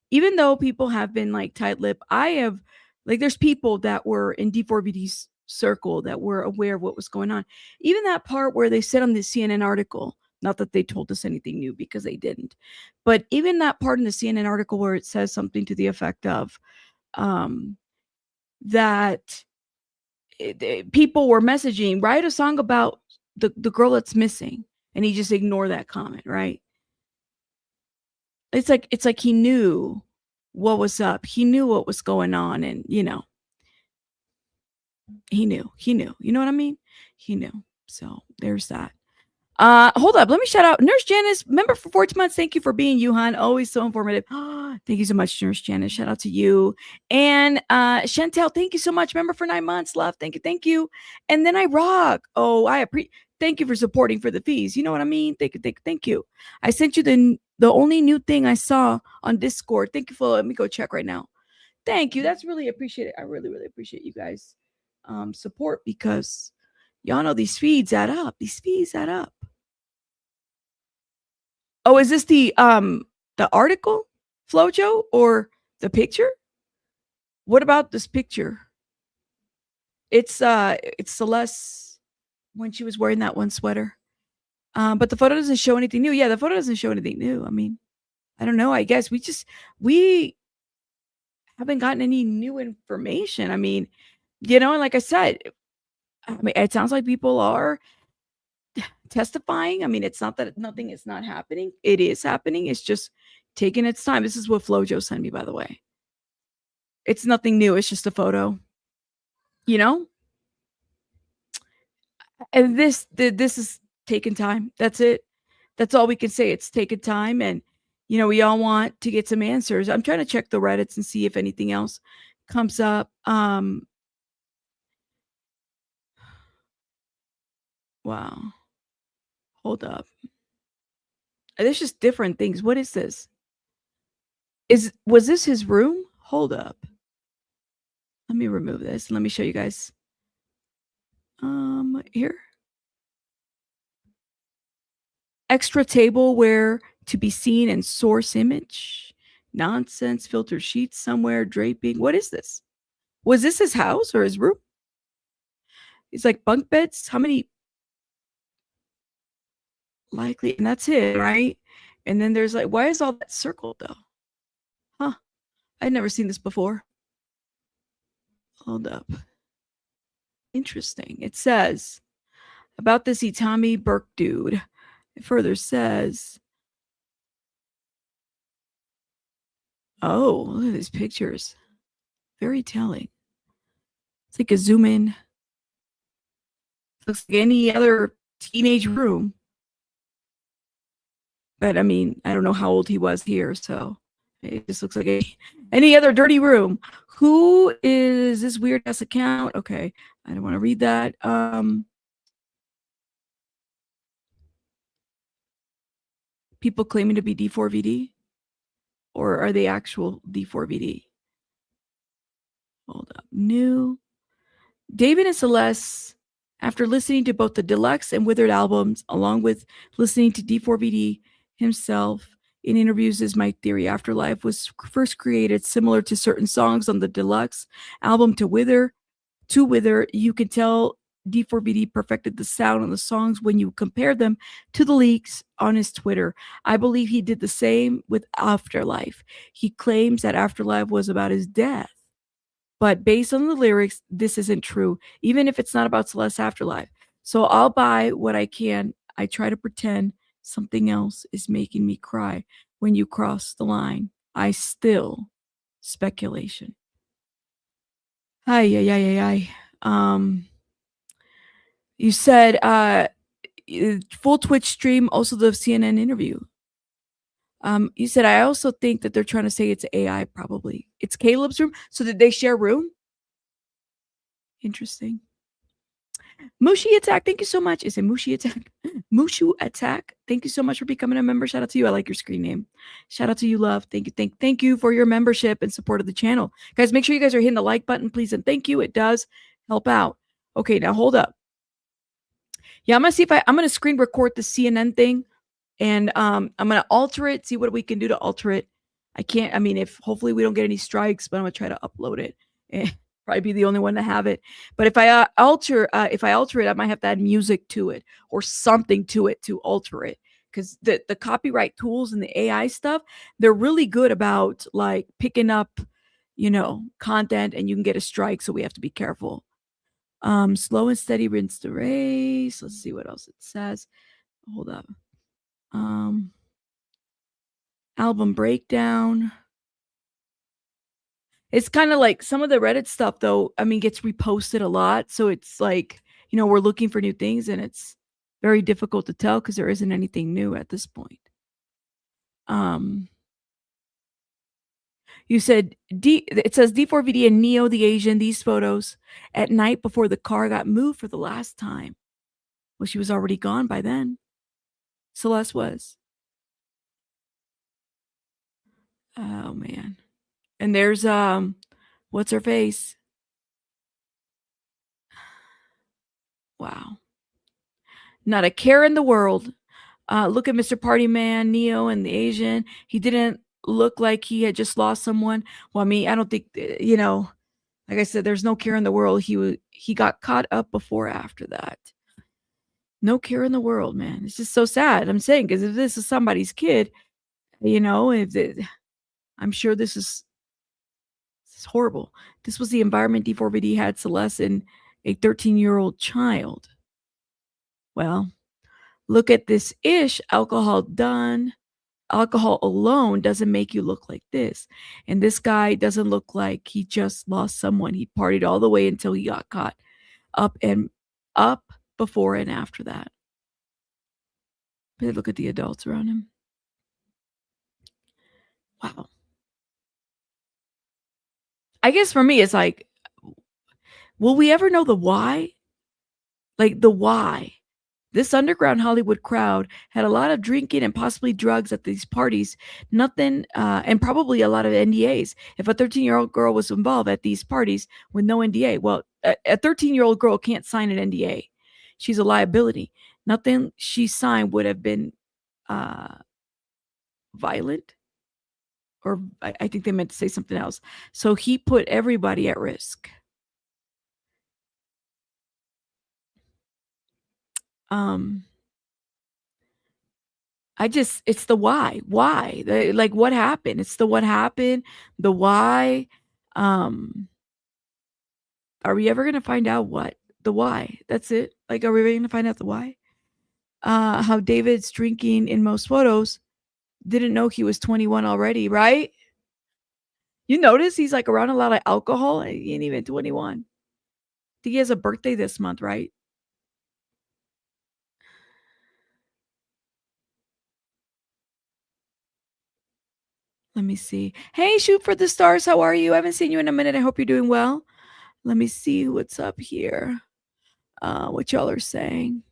even though people have been like tight-lipped, I have like there's people that were in D4VD's circle that were aware of what was going on. Even that part where they said on the CNN article, not that they told us anything new because they didn't, but even that part in the CNN article where it says something to the effect of that people were messaging, write a song about the girl that's missing, and he just ignored that comment, right? It's like he knew what was up. He knew what was going on, and you know, he knew. You know what I mean? He knew. So there's that. Hold up. Let me shout out Nurse Janice, member for 14 months. Thank you for being you, hon. Always so informative. Thank you so much, Nurse Janice. Shout out to you. And Chantel, thank you so much. Member for 9 months. Love. Thank you. And then I rock. Oh, thank you for supporting for the fees. You know what I mean? Thank you. I sent you the only new thing I saw on Discord. Thank you for let me go check right now. Thank you. That's really appreciated. I really, really appreciate you guys support because y'all know these feeds add up. These fees add up. Oh, is this the article, Flojo, or the picture? What about this picture? It's Celeste when she was wearing that one sweater. But the photo doesn't show anything new. Yeah, the photo doesn't show anything new. I mean, I don't know. I guess we haven't gotten any new information. I mean, you know, like I said, I mean, it sounds like people are testifying. I mean, it's not that nothing is not happening. It is happening. It's just taking its time. This is what Flojo sent me, by the way. It's nothing new. It's just a photo. You know? And this is taking time. That's it. That's all we can say. It's taken time, and you know, we all want to get some answers. I'm trying to check the Reddits and see if anything else comes up. Wow. Hold up. There's just different things. What is this? Was this his room? Hold up. Let me remove this. Let me show you guys. Here. Extra table where to be seen in source image. Nonsense. Filter sheets somewhere. Draping. What is this? Was this his house or his room? It's like bunk beds. How many? Likely. And that's it, right? And then there's like, why is all that circled though? Huh. I'd never seen this before. Hold up. Interesting. It says about this Itami Burke dude. It further says, oh, look at these pictures. Very telling. It's like a zoom in. Looks like any other teenage room. But I mean, I don't know how old he was here, so it just looks like any other dirty room. Who is this weird ass account? Okay, I don't want to read that. People claiming to be D4VD, or are they actual D4VD? Hold up. New. David and Celeste, after listening to both the deluxe and withered albums, along with listening to D4VD himself in interviews, is my theory. Afterlife was first created similar to certain songs on the deluxe album to Wither. You can tell D4VD perfected the sound on the songs when you compare them to the leaks on his Twitter. I believe he did the same with Afterlife. He claims that Afterlife was about his death. But based on the lyrics, this isn't true, even if it's not about Celeste Afterlife. So I'll buy what I can. I try to pretend something else is making me cry. when you cross the line. I still speculation. Ay. You said full Twitch stream, also the CNN interview. You said, I also think that they're trying to say it's AI, probably. It's Caleb's room. So did they share room? Interesting. Mushi Attack, thank you so much. Is it Mushi Attack? Mushu Attack, thank you so much for becoming a member. Shout out to you. I like your screen name. Shout out to you, love. Thank you for your membership and support of the channel. Guys, make sure you guys are hitting the like button, please, and thank you. It does help out. Okay, now hold up. Yeah, I'm gonna see if I'm gonna screen record the CNN thing, and I'm gonna alter it, see what we can do to alter it. I can't, I mean, if hopefully we don't get any strikes, but I'm gonna try to upload it. Probably be the only one to have it. But if I alter it, I might have to add music to it or something to it to alter it. Because the copyright tools and the AI stuff, they're really good about like picking up, content, and you can get a strike. So we have to be careful. Slow and steady rinse the race. Let's see what else it says. Hold up. Album breakdown. It's kind of like some of the Reddit stuff, though, I mean, gets reposted a lot. So it's like, we're looking for new things, and it's very difficult to tell because there isn't anything new at this point. You said it says D4VD and Neo the Asian, these photos at night before the car got moved for the last time. Well, she was already gone by then. Celeste was. Oh, man. And there's, what's her face? Wow. Not a care in the world. Look at Mr. Party Man, Neo, and the Asian. He didn't look like he had just lost someone. Well, I mean, I don't think, like I said, there's no care in the world. He got caught up before or after that. No care in the world, man. It's just so sad. I'm saying, because if this is somebody's kid, I'm sure this is horrible. This was the environment D4VD had Celeste and a 13-year-old child. Well, look at this ish. Alcohol done. Alcohol alone doesn't make you look like this. And this guy doesn't look like he just lost someone. He partied all the way until he got caught up before and after that. But look at the adults around him. Wow. I guess for me, it's like, will we ever know the why? Like the why? This underground Hollywood crowd had a lot of drinking and possibly drugs at these parties. Nothing, and probably a lot of NDAs. If a 13-year-old girl was involved at these parties with no NDA, well, a 13-year-old girl can't sign an NDA. She's a liability. Nothing she signed would have been violent. Or I think they meant to say something else. So he put everybody at risk. It's the why. Why? Like, what happened? It's the what happened, the why. Are we ever going to find out what? The why. That's it. Like, are we going to find out the why? How David's drinking in most photos. Didn't know he was 21 already, right? You notice he's like around a lot of alcohol. He ain't even 21. I think he has a birthday this month, right? Let me see. Hey, Shoot for the Stars. How are you? I haven't seen you in a minute. I hope you're doing well. Let me see what's up here. What y'all are saying.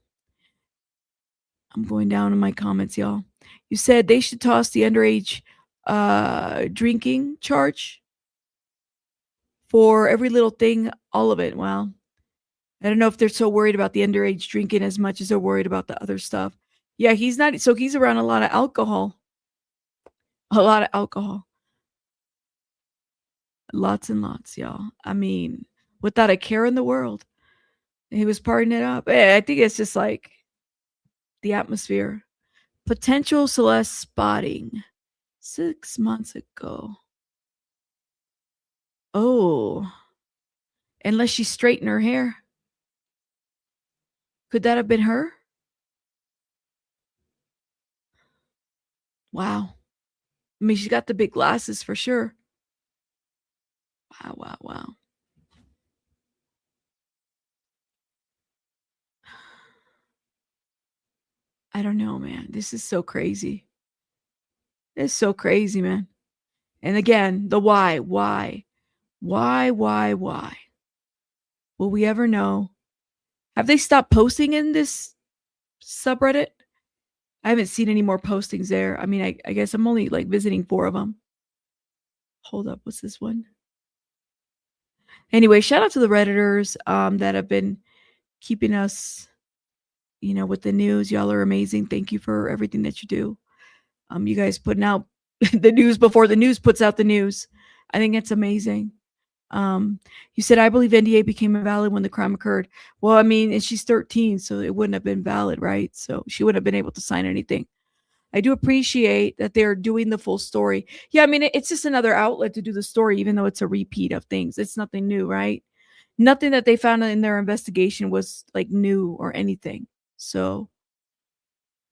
I'm going down in my comments, y'all. You said they should toss the underage drinking charge for every little thing, all of it. Well, I don't know if they're so worried about the underage drinking as much as they're worried about the other stuff. Yeah, he's not. So he's around a lot of alcohol. A lot of alcohol. Lots and lots, y'all. I mean, without a care in the world. He was partying it up. I think it's just like the atmosphere. Potential Celeste spotting 6 months ago. Oh, unless she straightened her hair. Could that have been her? Wow. I mean, she's got the big glasses for sure. Wow, wow, wow. I don't know, man. This is so crazy. It's so crazy, man. And again, the why. Why? Will we ever know? Have they stopped posting in this subreddit? I haven't seen any more postings there. I mean, I guess I'm only like visiting 4 of them. Hold up, what's this one? Anyway, shout out to the Redditors that have been keeping us, with the news. Y'all are amazing. Thank you for everything that you do. You guys putting out the news before the news puts out the news. I think it's amazing. You said, I believe NDA became invalid when the crime occurred. Well, I mean, and she's 13, so it wouldn't have been valid, right? So she wouldn't have been able to sign anything. I do appreciate that they're doing the full story. Yeah, I mean, it's just another outlet to do the story, even though it's a repeat of things. It's nothing new, right? Nothing that they found in their investigation was like new or anything. So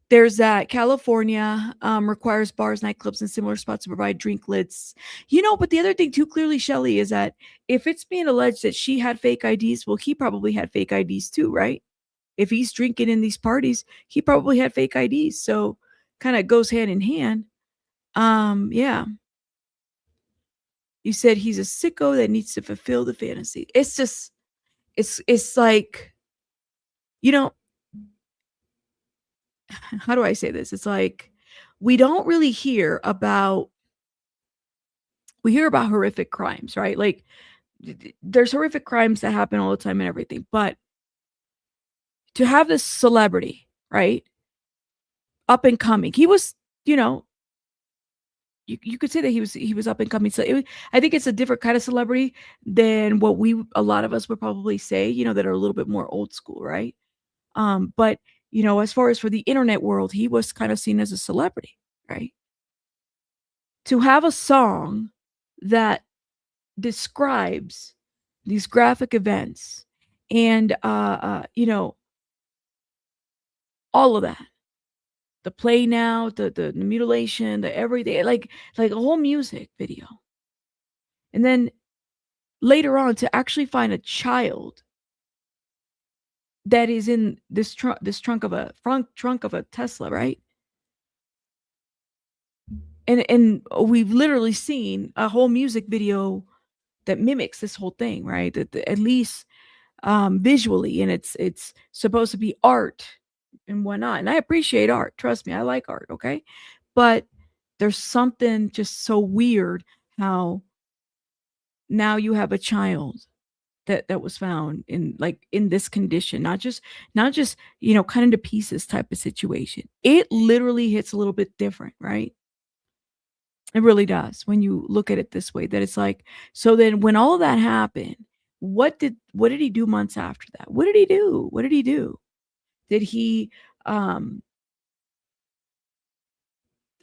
there's that. California requires bars, nightclubs, and similar spots to provide drink lids. But the other thing too, clearly, Shelly, is that if it's being alleged that she had fake IDs, well, he probably had fake IDs too, right? If he's drinking in these parties, he probably had fake IDs. So kind of goes hand in hand. Yeah. You said he's a sicko that needs to fulfill the fantasy. It's just, it's like, how do I say this? It's like, we don't really hear about horrific crimes, right? Like there's horrific crimes that happen all the time and everything, but to have this celebrity, right? Up and coming. He was, you could say that he was up and coming. So I think it's a different kind of celebrity than what a lot of us would probably say, that are a little bit more old school, right? But as far as for the internet world, he was kind of seen as a celebrity, right? To have a song that describes these graphic events and all of that, the play now, the mutilation, the everything, like a whole music video, and then later on to actually find a child that is in this trunk of a Tesla, right? And we've literally seen a whole music video that mimics this whole thing, right? That at least visually, and it's supposed to be art and whatnot. And I appreciate art. Trust me, I like art. Okay, but there's something just so weird how now you have a child that was found in this condition, not just cut into pieces type of situation. It literally hits a little bit different, right? It really does when you look at it this way, that it's like, so then when all of that happened, what did he do months after that? What did he do? What did he do? Did he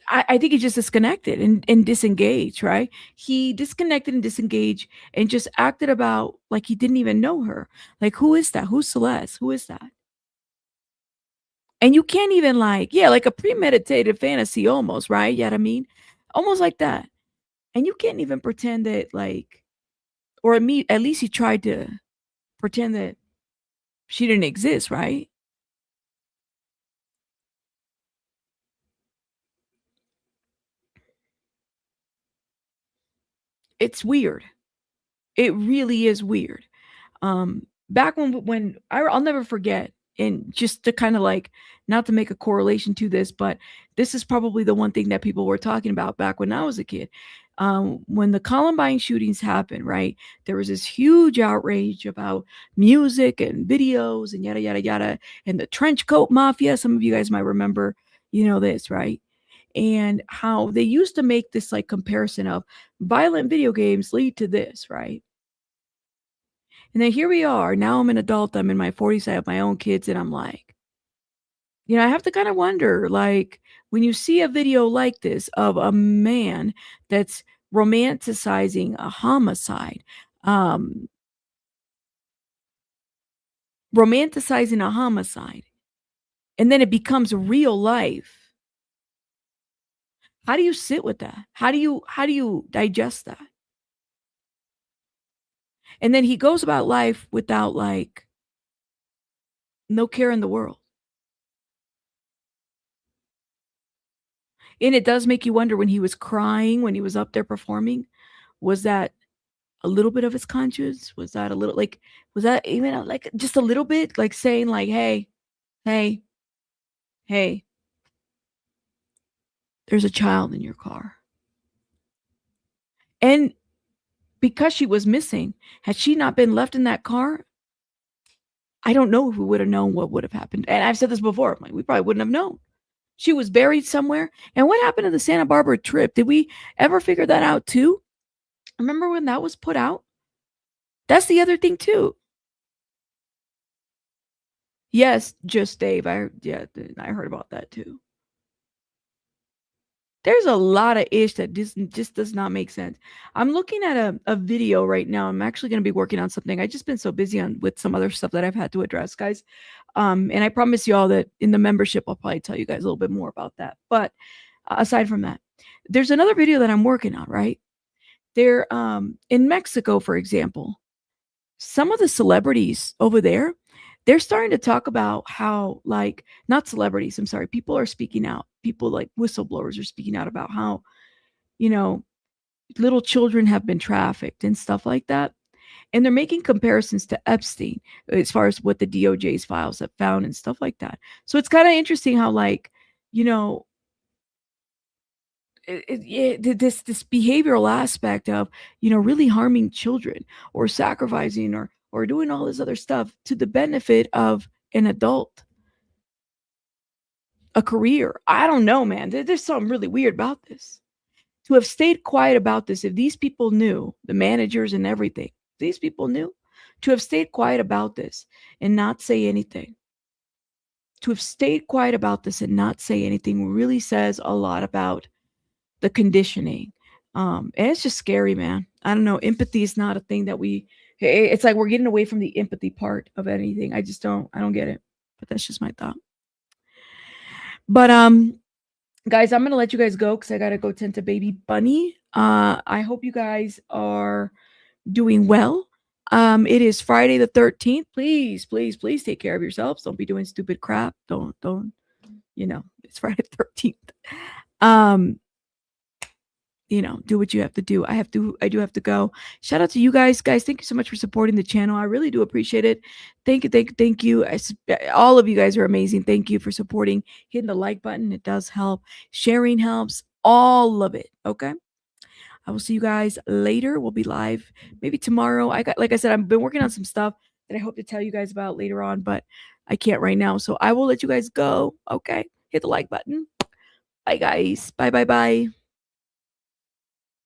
I think he just disconnected and disengaged, right? He disconnected and disengaged and just acted about like he didn't even know her. Like, who is that? Who's Celeste? Who is that? And you can't even like a premeditated fantasy almost, right? You know what I mean? Almost like that. And you can't even pretend that or at least he tried to pretend that she didn't exist, right? It's weird. It really is weird. Back when I'll never forget, and just to kind of not to make a correlation to this, but this is probably the one thing that people were talking about back when I was a kid. When the Columbine shootings happened, right? There was this huge outrage about music and videos and yada yada yada, and the trench coat mafia. Some of you guys might remember, this, right? And how they used to make this comparison of violent video games lead to this, right? And then here we are. Now I'm an adult. I'm in my 40s. I have my own kids. And I'm like, I have to kind of wonder, when you see a video like this of a man that's romanticizing a homicide, and then it becomes real life. How do you sit with that? How do you digest that? And then he goes about life without like no care in the world. And it does make you wonder, when he was crying, when he was up there performing, was that a little bit of his conscience? Was that a little like, was that even like just a little bit like saying like, hey, hey, hey, there's a child in your car. And because she was missing, had she not been left in that car, I don't know if we would have known what would have happened. And I've said this before, like, we probably wouldn't have known. She was buried somewhere. And what happened to the Santa Barbara trip? Did we ever figure that out too? Remember when that was put out? That's the other thing too. Yes, just Dave. I heard about that too. There's a lot of ish that just does not make sense. I'm looking at a video right now. I'm actually going to be working on something. I've just been so busy with some other stuff that I've had to address, guys. And I promise you all that in the membership, I'll probably tell you guys a little bit more about that. But aside from that, there's another video that I'm working on, right? There, in Mexico, for example, some of the celebrities over there, they're starting to talk about how, like, not celebrities, I'm sorry, people are speaking out. People like whistleblowers are speaking out about how, you know, little children have been trafficked and stuff like that. And they're making comparisons to Epstein as far as what the DOJ's files have found and stuff like that. So it's kind of interesting how, like, you know, this behavioral aspect of, you know, really harming children or sacrificing or doing all this other stuff to the benefit of an adult, a career. I don't know, man. There's something really weird about this. To have stayed quiet about this, if these people knew, the managers and everything, these people knew, to have stayed quiet about this and not say anything, to have stayed quiet about this and not say anything really says a lot about the conditioning. And it's just scary, man. I don't know. Empathy is not a thing that it's like we're getting away from the empathy part of anything. I don't get it. But that's just my thought. But guys, I'm gonna let you guys go because I gotta go tend to baby Bunny. I hope you guys are doing well. It is Friday the 13th. Please, please, please take care of yourselves. Don't be doing stupid crap. Don't, you know, it's Friday the 13th. You know, do what you have to do. I do have to go. Shout out to you guys. Thank you so much for supporting the channel. I really do appreciate it. Thank you. All of you guys are amazing. Thank you for supporting, hitting the like button. It does help. Sharing helps. All of it. Okay. I will see you guys later. We'll be live maybe tomorrow. Like I said, I've been working on some stuff that I hope to tell you guys about later on, but I can't right now. So I will let you guys go. Okay. Hit the like button. Bye, guys. Bye.